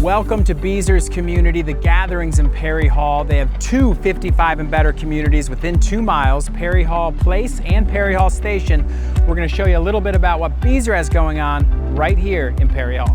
Welcome to Beazer's community, the Gatherings in Perry Hall. They have two 55 and better communities within 2 miles, Perry Hall Place and Perry Hall Station. We're going to show you a little bit about what Beazer has going on right here in Perry Hall.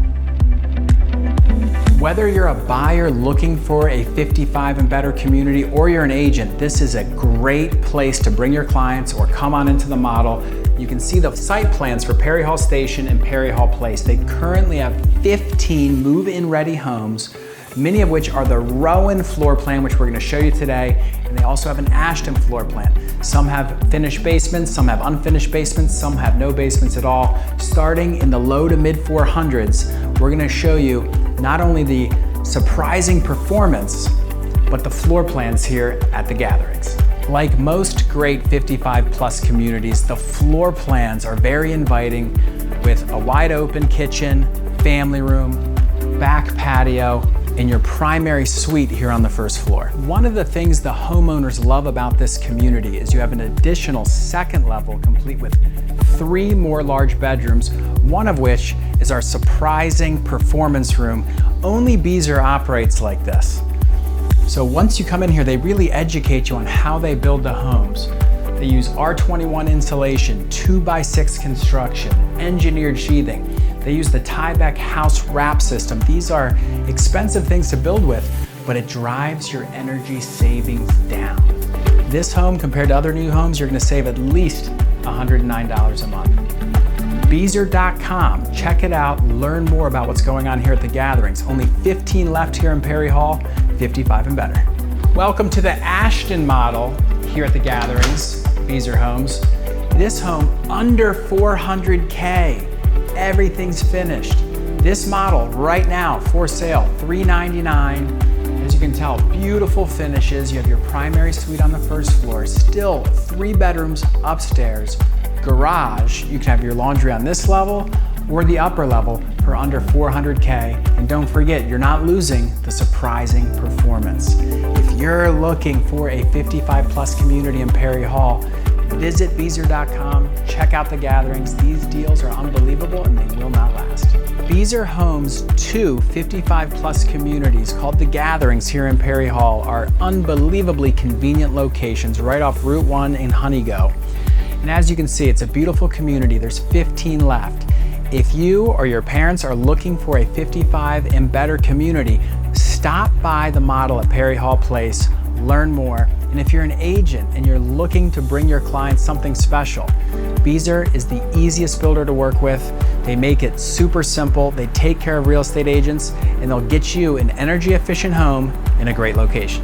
Whether you're a buyer looking for a 55 and better community or you're an agent, this is a great place to bring your clients or come on into the model. You can see the site plans for Perry Hall Station and Perry Hall Place. They currently have 15 move-in ready homes, many of which are the Rowan floor plan, which we're going to show you today, and they also have an Ashton floor plan. Some have finished basements, some have unfinished basements, some have no basements at all. Starting in the low to mid 400s, we're going to show you not only the surprising performance, but the floor plans here at the Gatherings. Like most great 55 plus communities, the floor plans are very inviting with a wide open kitchen, family room, back patio, and your primary suite here on the first floor. One of the things the homeowners love about this community is you have an additional second level complete with 3 more large bedrooms, one of which is our surprising performance room. Only Beazer operates like this. So once you come in here, they really educate you on how they build the homes. They use R21 insulation, 2x6 construction, engineered sheathing. They use the Tyvek house wrap system. These are expensive things to build with, but it drives your energy savings down. This home, compared to other new homes, you're gonna save at least $109 a month. Beazer.com, check it out, learn more about what's going on here at the Gatherings. Only 15 left here in Perry Hall, 55 and better. Welcome to the Ashton model here at the Gatherings, Beazer Homes. This home under 400K, everything's finished. This model right now for sale, $399. As you can tell, beautiful finishes. You have your primary suite on the first floor, still 3 bedrooms upstairs, garage. You can have your laundry on this level or the upper level for under 400K. And don't forget, you're not losing the surprising performance. If you're looking for a 55 plus community in Perry Hall, visit Beazer.com, check out the Gatherings. These deals are unbelievable and they will not last. Beazer Homes' 2 55 plus communities called the Gatherings here in Perry Hall are unbelievably convenient locations right off Route 1 in Honeygo. And as you can see, it's a beautiful community. There's 15 left. If you or your parents are looking for a 55 and better community, stop by the model at Perry Hall Place, learn more. And if you're an agent and you're looking to bring your clients something special, Beazer is the easiest builder to work with. They make it super simple. They take care of real estate agents and they'll get you an energy efficient home in a great location.